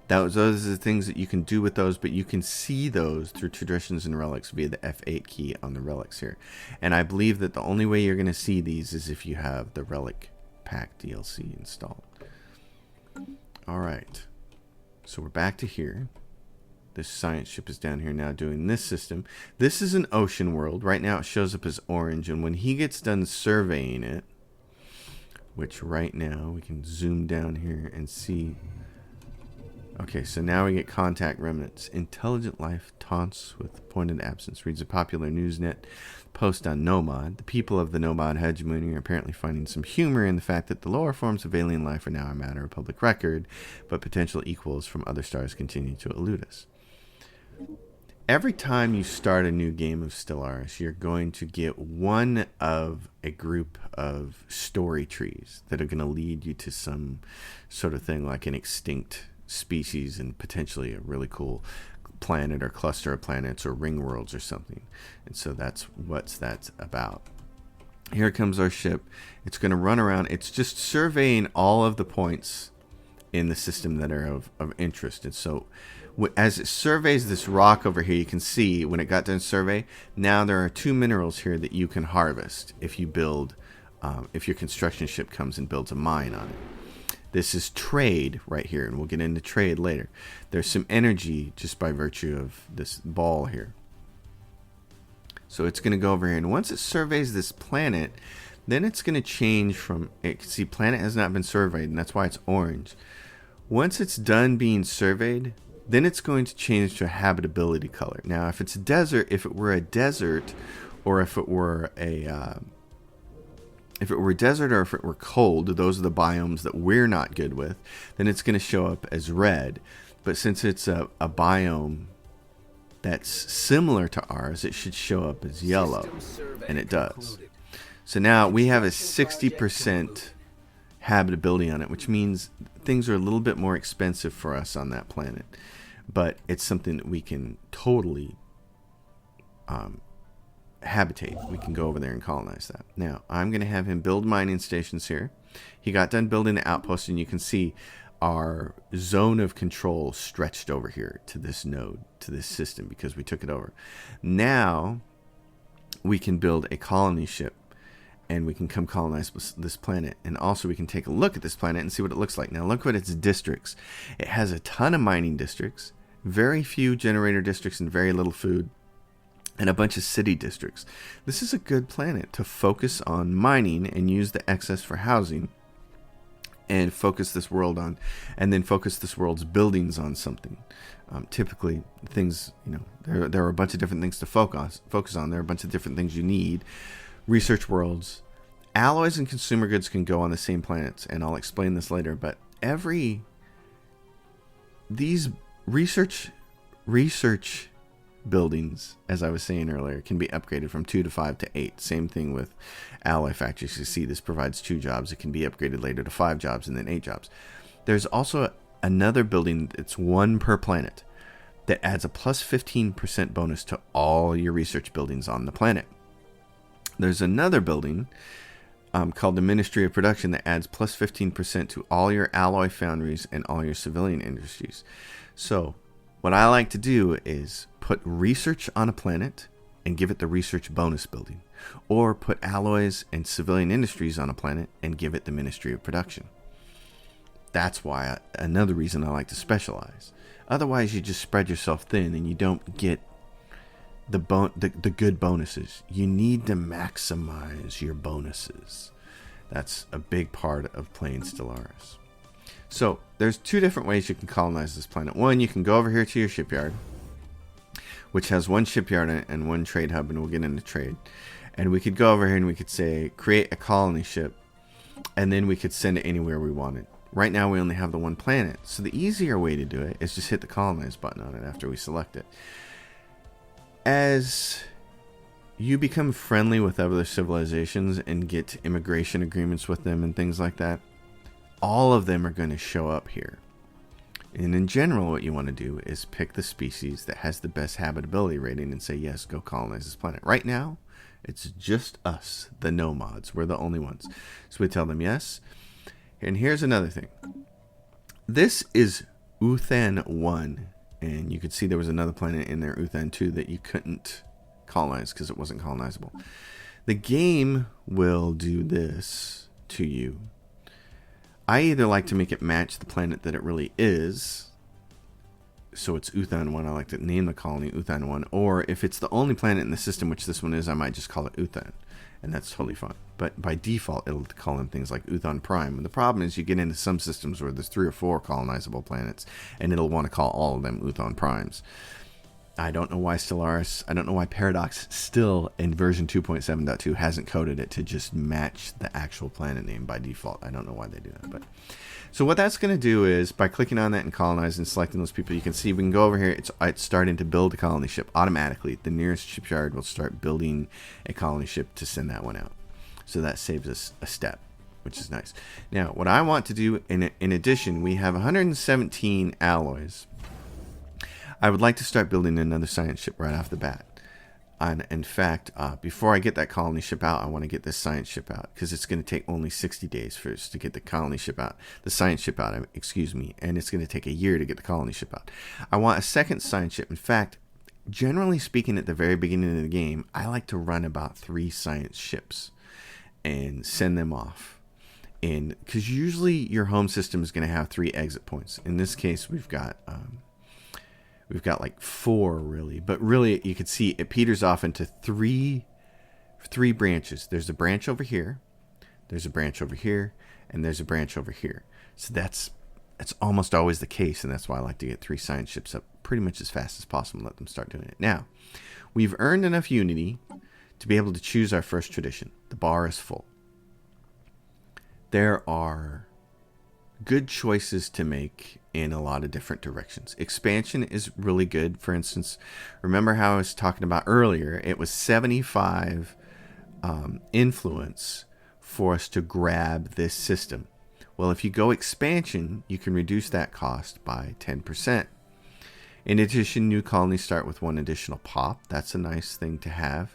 those are the things that you can do with those, but you can see those through traditions and relics via the F8 key on the relics here. And I believe that the only way you're going to see these is if you have the Relic Pack DLC installed. All right. So we're back to here. This science ship is down here now doing this system. This is an ocean world. Right now it shows up as orange. And when he gets done surveying it, which right now we can zoom down here and see. Okay, so now we get contact remnants. Intelligent life taunts with pointed absence. Reads a popular Newsnet post on Nomad. The people of the Nomad hegemony are apparently finding some humor in the fact that the lower forms of alien life are now a matter of public record, but potential equals from other stars continue to elude us. Every time you start a new game of Stellaris, you're going to get one of a group of story trees that are going to lead you to some sort of thing like an extinct species and potentially a really cool planet or cluster of planets or ring worlds or something. And so that's what that's about. Here comes our ship. It's going to run around. It's just surveying all of the points in the system that are of interest. And so as it surveys this rock over here, you can see when it got done survey, now there are 2 minerals here that you can harvest if you build, if your construction ship comes and builds a mine on it. This is trade right here, and we'll get into trade later. There's some energy just by virtue of this ball here. So it's going to go over here, and once it surveys this planet, then it's going to change from, see, planet has not been surveyed, and that's why it's orange. Once it's done being surveyed, then it's going to change to a habitability color. Now, if it's a desert, if it were a desert, or if it were a desert or if it were cold, those are the biomes that we're not good with, then it's going to show up as red. But since it's a biome that's similar to ours, it should show up as yellow, and it does. So now we have a 60% habitability on it, which means things are a little bit more expensive for us on that planet. But it's something that we can totally habitate. We can go over there and colonize that. Now, I'm going to have him build mining stations here. He got done building the outpost, and you can see our zone of control stretched over here to this node, to this system, because we took it over. Now, we can build a colony ship, and we can come colonize this planet. And also, we can take a look at this planet and see what it looks like. Now, look at its districts. It has a ton of mining districts, very few generator districts, and very little food, and a bunch of city districts. This is a good planet to focus on mining and use the excess for housing, and focus this world on, and then focus this world's buildings on something. Typically, things, there are a bunch of different things to focus on. There are a bunch of different things you need. Research worlds, alloys and consumer goods can go on the same planets, and I'll explain this later. But these research buildings, as I was saying earlier, can be upgraded from 2 to 5 to 8. Same thing with alloy factories. You see, this provides 2 jobs. It can be upgraded later to 5 jobs and then 8 jobs. There's also another building, it's one per planet, that adds a plus 15% bonus to all your research buildings on the planet. There's another building called the Ministry of Production that adds plus 15% to all your alloy foundries and all your civilian industries. So what I like to do is put research on a planet and give it the research bonus building, or put alloys and civilian industries on a planet and give it the Ministry of Production. That's why another reason I like to specialize. Otherwise, you just spread yourself thin and you don't get the good bonuses. You need to maximize your bonuses. That's a big part of playing Stellaris. So there's two different ways you can colonize this planet. One, you can go over here to your shipyard, which has one shipyard and one trade hub, and we'll get into trade. And we could go over here and we could say, create a colony ship, and then we could send it anywhere we wanted. Right now we only have the one planet, so the easier way to do it is just hit the colonize button on it after we select it. As you become friendly with other civilizations and get immigration agreements with them and things like that, all of them are going to show up here. And in general, what you want to do is pick the species that has the best habitability rating and say, yes, go colonize this planet. Right now, it's just us, the nomads. We're the only ones. So we tell them yes. And here's another thing. This is Uthan 1. And you could see there was another planet in there, Uthan 2, that you couldn't colonize because it wasn't colonizable. The game will do this to you. I either like to make it match the planet that it really is. So it's Uthan 1. I like to name the colony Uthan 1. Or if it's the only planet in the system, which this one is, I might just call it Uthan. And that's totally fine. But by default, it'll call them things like Uthan Prime. And the problem is you get into some systems where there's 3 or 4 colonizable planets, and it'll want to call all of them Uthan Primes. I don't know why Stellaris, I don't know why Paradox still in version 2.7.2 hasn't coded it to just match the actual planet name by default. I don't know why they do that. But so what that's going to do is, by clicking on that and colonize and selecting those people, you can see we can go over here. It's starting to build a colony ship automatically. The nearest shipyard will start building a colony ship to send that one out. So that saves us a step, which is nice. Now, what I want to do, in addition, we have 117 alloys. I would like to start building another science ship right off the bat. And in fact, before I get that colony ship out, I want to get this science ship out, because it's going to take only 60 days for us to get the colony ship out, the science ship out, excuse me, and it's going to take a year to get the colony ship out. I want a second science ship. In fact, generally speaking, at the very beginning of the game, I like to run about 3 science ships and send them off. And because usually your home system is going to have 3 exit points. In this case, we've got like 4 really, but really you can see it peters off into three branches. There's a branch over here, there's a branch over here, and there's a branch over here. So that's almost always the case, and that's why I like to get 3 science ships up pretty much as fast as possible and let them start doing it. Now, we've earned enough unity to be able to choose our first tradition. The bar is full. There are good choices to make in a lot of different directions. Expansion is really good. For instance, remember how I was talking about earlier, it was 75 influence for us to grab this system. Well, if you go expansion, you can reduce that cost by 10%. In addition, new colonies start with 1 additional pop. That's a nice thing to have.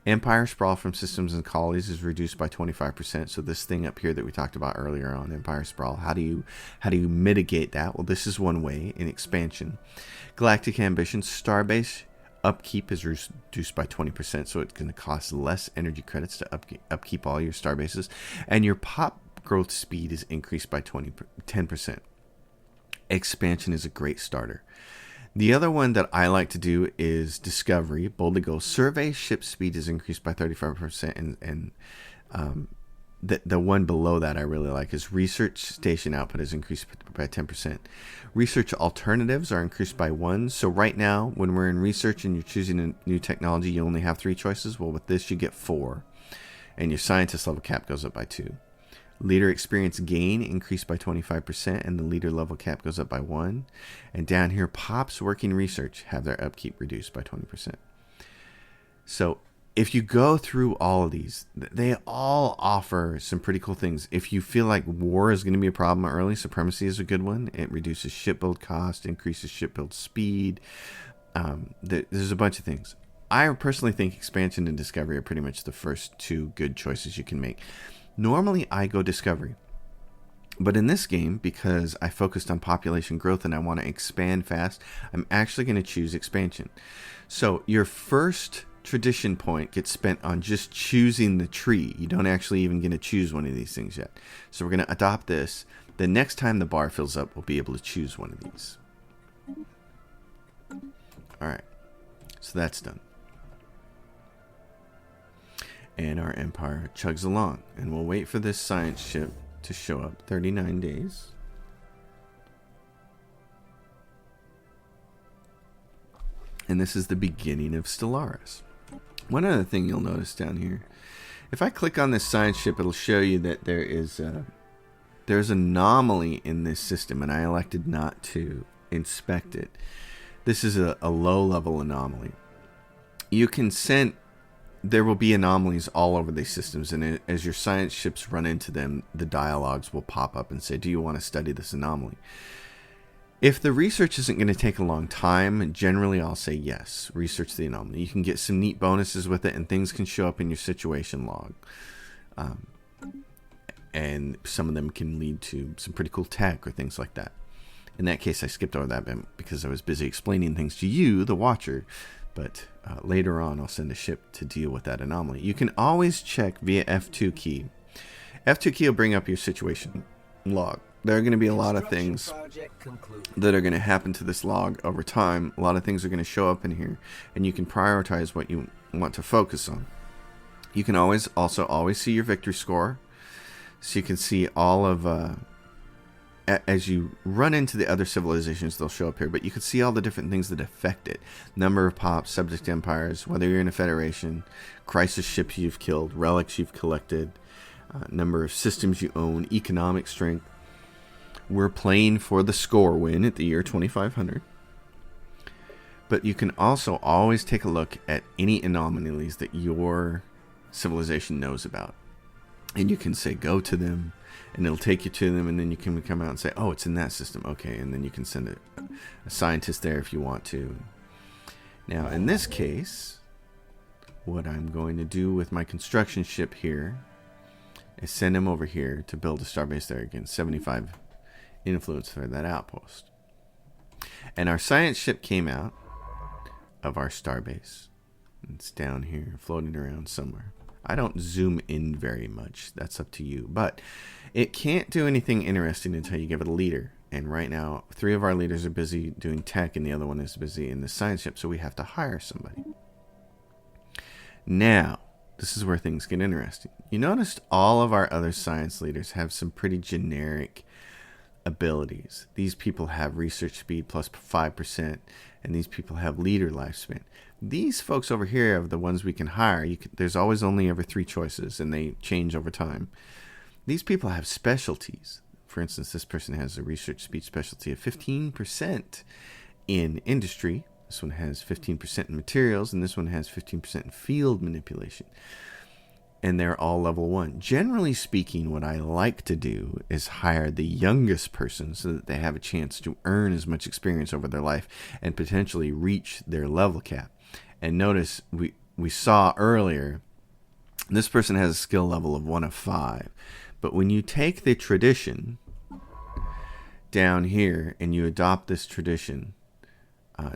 Empire Sprawl from systems and colonies is reduced by 25%. So this thing up here that we talked about earlier on, Empire Sprawl, how do you mitigate that? Well, this is one way in expansion. Galactic Ambition, Starbase upkeep is reduced by 20%, so it's going to cost less energy credits to upkeep all your starbases, and your pop growth speed is increased by 10%. Expansion is a great starter. The other one that I like to do is Discovery. Boldly Go. Survey ship speed is increased by 35%, and the one below that I really like is Research Station output is increased by 10%. Research alternatives are increased by 1. So right now, when we're in research and you're choosing a new technology, you only have 3 choices. Well, with this, you get 4. And your scientist level cap goes up by 2. Leader experience gain increased by 25%, and the leader level cap goes up by 1. And down here, Pops working research have their upkeep reduced by 20%. So if you go through all of these, they all offer some pretty cool things. If you feel like war is going to be a problem early, supremacy is a good one. It reduces shipbuild cost, increases shipbuild speed. There's a bunch of things. I personally think expansion and discovery are pretty much the first two good choices you can make. Normally, I go discovery. But in this game, because I focused on population growth and I want to expand fast, I'm actually going to choose expansion. So your first tradition point gets spent on just choosing the tree. You don't actually even get to choose one of these things yet. So we're going to adopt this. The next time the bar fills up, we'll be able to choose one of these. Alright, so that's done. And our empire chugs along. And we'll wait for this science ship to show up. 39 days. And this is the beginning of Stellaris. One other thing you'll notice down here, if I click on this science ship, it'll show you that there's anomaly in this system, and I elected not to inspect it. This is a low-level anomaly. You can there will be anomalies all over these systems, and as your science ships run into them, the dialogues will pop up and say, do you want to study this anomaly? If the research isn't going to take a long time, generally I'll say yes, research the anomaly. You can get some neat bonuses with it, and things can show up in your situation log. And some of them can lead to some pretty cool tech or things like that. In that case, I skipped over that bit because I was busy explaining things to you, the watcher. But later on, I'll send a ship to deal with that anomaly. You can always check via F2 key. F2 key will bring up your situation log. There are going to be a lot of things that are going to happen to this log over time. A lot of things are going to show up in here, and you can prioritize what you want to focus on. You can always see your victory score, so you can see all of as you run into the other civilizations, they'll show up here, but you can see all the different things that affect it. Number of pops, subject empires, whether you're in a federation, crisis ships you've killed, relics you've collected, number of systems you own, economic strength. We're playing for the score win at the year 2500. But you can also always take a look at any anomalies that your civilization knows about. And you can say go to them, and it'll take you to them, and then you can come out and say, oh, it's in that system. Okay, and then you can send a scientist there if you want to. Now, in this case, what I'm going to do with my construction ship here is send him over here to build a starbase there again. 75 influence for that outpost. And our science ship came out of our starbase. It's down here, floating around somewhere. I don't zoom in very much. That's up to you. But it can't do anything interesting until you give it a leader. And right now, 3 of our leaders are busy doing tech, and the other one is busy in the science ship, so we have to hire somebody. Now, this is where things get interesting. You noticed all of our other science leaders have some pretty generic abilities. These people have research speed plus 5%, and these people have leader lifespan. These folks over here are the ones we can hire. There's always only ever 3 choices, and they change over time. These people have specialties. For instance, this person has a research speed specialty of 15% in industry. This one has 15% in materials, and this one has 15% in field manipulation. And they're all level 1. Generally speaking, what I like to do is hire the youngest person so that they have a chance to earn as much experience over their life and potentially reach their level cap. And notice we saw earlier, this person has a skill level of 1 of 5. But when you take the tradition down here and you adopt this tradition,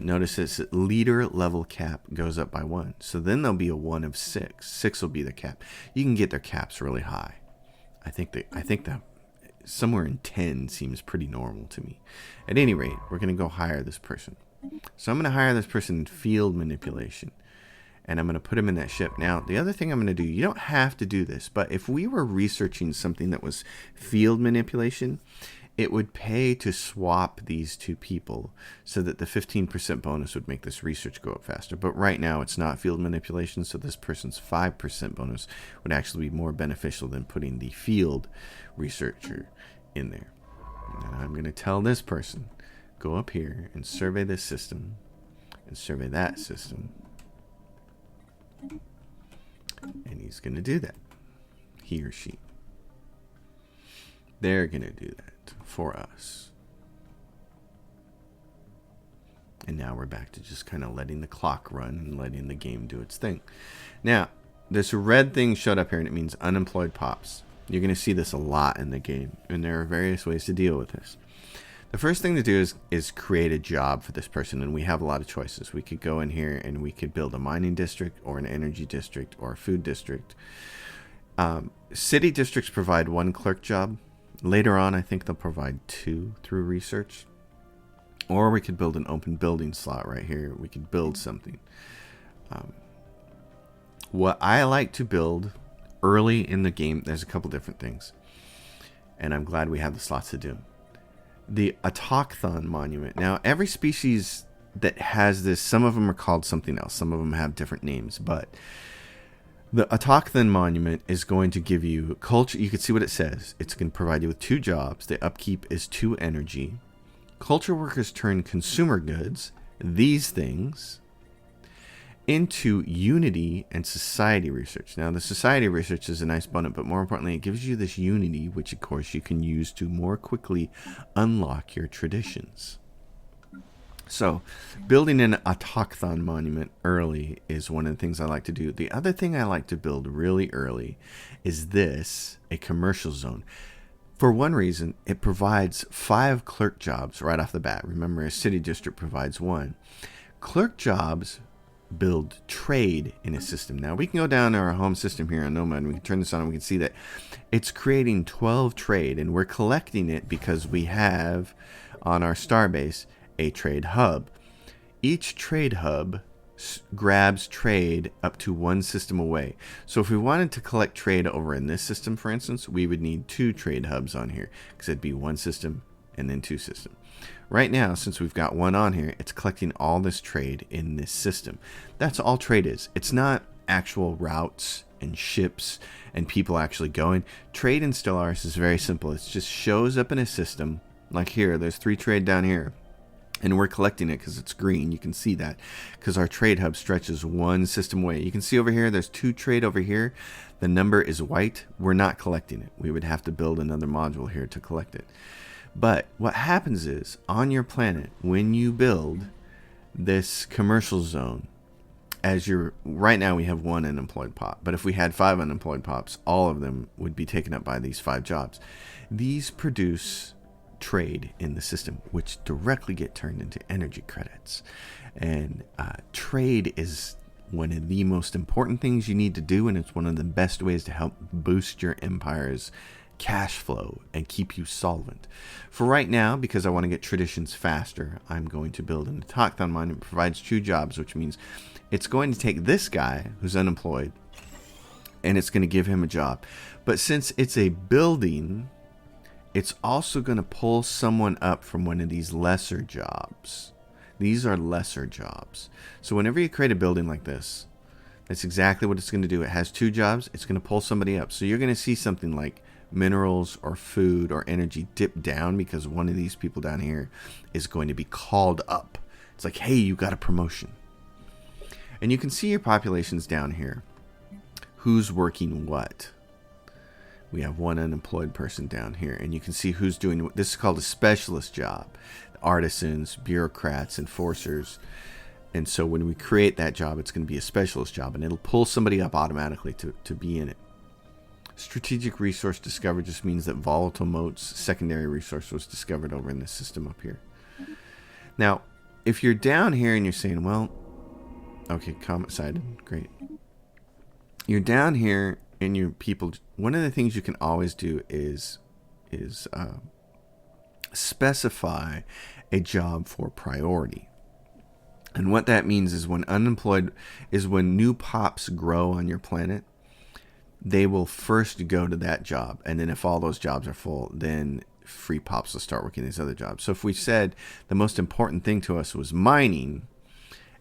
notice this leader level cap goes up by 1. So then there'll be a 1 of 6. 6 will be the cap. You can get their caps really high. I think that somewhere in 10 seems pretty normal to me. At any rate, we're going to go hire this person. So I'm going to hire this person in field manipulation, and I'm going to put him in that ship. Now, the other thing I'm going to do, you don't have to do this, but if we were researching something that was field manipulation, it would pay to swap these 2 people so that the 15% bonus would make this research go up faster. But right now it's not field manipulation, so this person's 5% bonus would actually be more beneficial than putting the field researcher in there. And I'm going to tell this person, go up here and survey this system and survey that system. And he's going to do that. He or she. They're going to do that for us. And now we're back to just kind of letting the clock run and letting the game do its thing. Now, this red thing showed up here, and it means unemployed pops. You're going to see this a lot in the game, and there are various ways to deal with this. The first thing to do is create a job for this person, and we have a lot of choices. We could go in here and we could build a mining district or an energy district or a food district. City districts provide one clerk job. Later on, I think they'll provide 2 through research. Or we could build an open building slot right here. We could build something. What I like to build early in the game, there's a couple different things. And I'm glad we have the slots to do. The Autochthon Monument. Now, every species that has this, some of them are called something else. Some of them have different names. But the Autochthon Monument is going to give you culture. You can see what it says. It's going to provide you with 2 jobs. The upkeep is 2 energy. Culture workers turn consumer goods, these things, into unity and society research. Now, the society research is a nice bonus, but more importantly, it gives you this unity, which, of course, you can use to more quickly unlock your traditions. So, building an Autochthon Monument early is one of the things I like to do. The other thing I like to build really early is this, a commercial zone. For one reason, it provides 5 clerk jobs right off the bat. Remember, a city district provides 1. Clerk jobs build trade in a system. Now, we can go down to our home system here on Nomad, and we can turn this on, and we can see that it's creating 12 trade, and we're collecting it because we have, on our Starbase, a trade hub. Each trade hub grabs trade up to 1 system away. So if we wanted to collect trade over in this system, for instance, we would need 2 trade hubs on here, because it'd be 1 system and then 2 system. Right now, since we've got 1 on here, it's collecting all this trade in this system. That's all trade is. It's not actual routes and ships and people actually going. Trade in Stellaris is very simple. It just shows up in a system. Like here, there's 3 trade down here. And we're collecting it because it's green. You can see that because our trade hub stretches 1 system away. You can see over here, there's 2 trade over here. The number is white. We're not collecting it. We would have to build another module here to collect it. But what happens is, on your planet, when you build this commercial zone, right now we have 1 unemployed pop. But if we had 5 unemployed pops, all of them would be taken up by these 5 jobs. These produce trade in the system, which directly get turned into energy credits. And trade is one of the most important things you need to do, and it's one of the best ways to help boost your empire's cash flow and keep you solvent. For right now, because I want to get traditions faster, I'm going to build an Autochthon Monument. It provides 2 jobs, which means it's going to take this guy who's unemployed and it's going to give him a job. But since it's a building, it's also going to pull someone up from one of these lesser jobs. These are lesser jobs. So whenever you create a building like this, that's exactly what it's going to do. It has 2 jobs. It's going to pull somebody up. So you're going to see something like minerals or food or energy dip down because one of these people down here is going to be called up. It's like, hey, you got a promotion. And you can see your populations down here. Who's working what? We have 1 unemployed person down here, and you can see who's doing. This is called a specialist job. Artisans, bureaucrats, enforcers. And so when we create that job, it's going to be a specialist job, and it'll pull somebody up automatically to be in it. Strategic resource discovered just means that volatile motes, secondary resource, was discovered over in this system up here. Now, if you're down here and you're saying, well, okay, comet sided, great. You're down here and your people, one of the things you can always do is specify a job for priority. And what that means is when new pops grow on your planet, they will first go to that job. And then if all those jobs are full, then free pops will start working these other jobs. So if we said the most important thing to us was mining,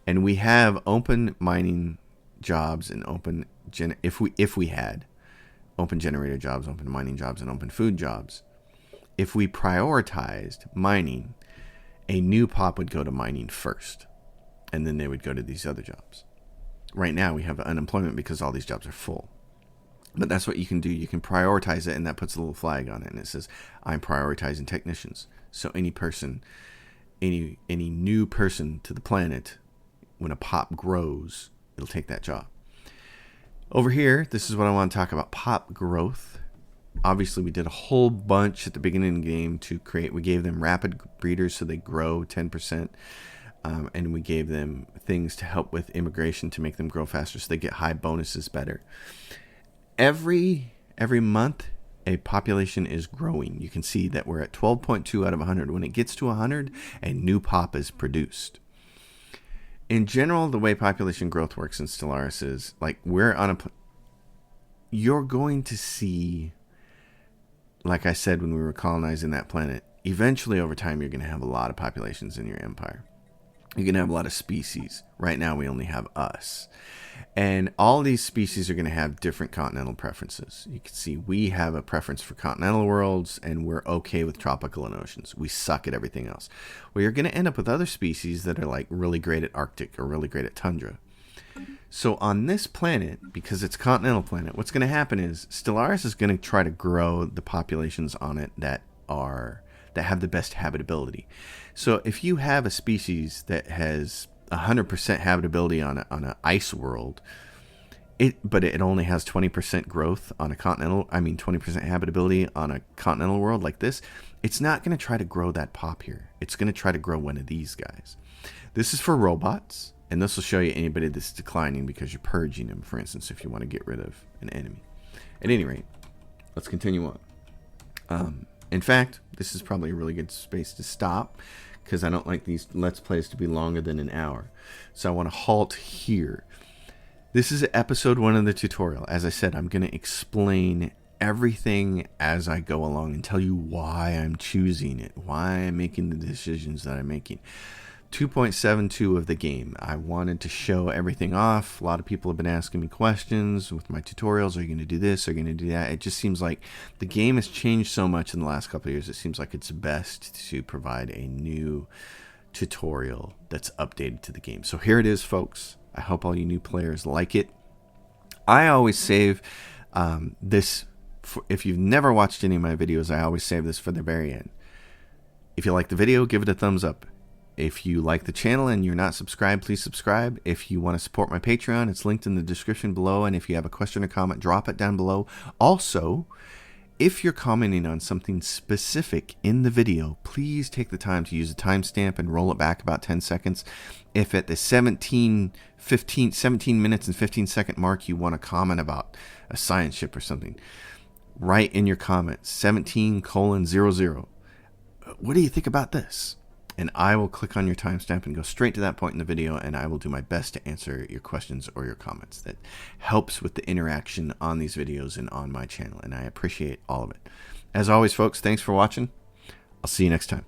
and we have open mining jobs and if we had open generator jobs, open mining jobs, and open food jobs, if we prioritized mining, a new pop would go to mining first, and then they would go to these other jobs. Right now we have unemployment because all these jobs are full. But that's what you can do. You can prioritize it, and that puts a little flag on it, and it says, I'm prioritizing technicians. So any person, any new person to the planet, when a pop grows, it'll take that job. Over here, this is what I want to talk about, pop growth. Obviously, we did a whole bunch at the beginning of the game to create. We gave them rapid breeders so they grow 10%. And we gave them things to help with immigration to make them grow faster so they get high bonuses better. Every month, a population is growing. You can see that we're at 12.2 out of 100. When it gets to 100, a new pop is produced. In general, the way population growth works in Stellaris is like you're going to see, like I said when we were colonizing that planet, eventually over time you're going to have a lot of populations in your empire. You're going to have a lot of species. Right now we only have us. And all these species are going to have different continental preferences. You can see we have a preference for continental worlds, and we're okay with tropical and oceans. We suck at everything else. Well, you're going to end up with other species that are like really great at Arctic or really great at tundra. So on this planet, because it's a continental planet, what's going to happen is Stellaris is going to try to grow the populations on it that have the best habitability. So if you have a species that has 100% habitability on an ice world, but it only has 20% growth on a 20% habitability on a continental world like this, it's not going to try to grow that pop here. It's going to try to grow one of these guys. This is for robots, and this will show you anybody that's declining because you're purging them, for instance, if you want to get rid of an enemy. At any rate, let's continue on. In fact, this is probably a really good space to stop because I don't like these Let's Plays to be longer than an hour. So I want to halt here. This is episode 1 of the tutorial. As I said, I'm going to explain everything as I go along and tell you why I'm choosing it, why I'm making the decisions that I'm making. 2.72 of the game. I wanted to show everything off. A lot of people have been asking me questions with my tutorials. Are you going to do this? Are you going to do that? It just seems like the game has changed so much in the last couple of years. It seems like it's best to provide a new tutorial that's updated to the game. So here it is, folks. I hope all you new players like it. I always save this. If you've never watched any of my videos, I always save this for the very end. If you like the video, give it a thumbs up. If you like the channel and you're not subscribed, please subscribe. If you want to support my Patreon, it's linked in the description below. And if you have a question or comment, drop it down below. Also, if you're commenting on something specific in the video, please take the time to use a timestamp and roll it back about 10 seconds. If at the 17 minutes and 15 second mark you want to comment about a science ship or something, write in your comments 17:00. What do you think about this? And I will click on your timestamp and go straight to that point in the video, and I will do my best to answer your questions or your comments. That helps with the interaction on these videos and on my channel, and I appreciate all of it. As always, folks, thanks for watching. I'll see you next time.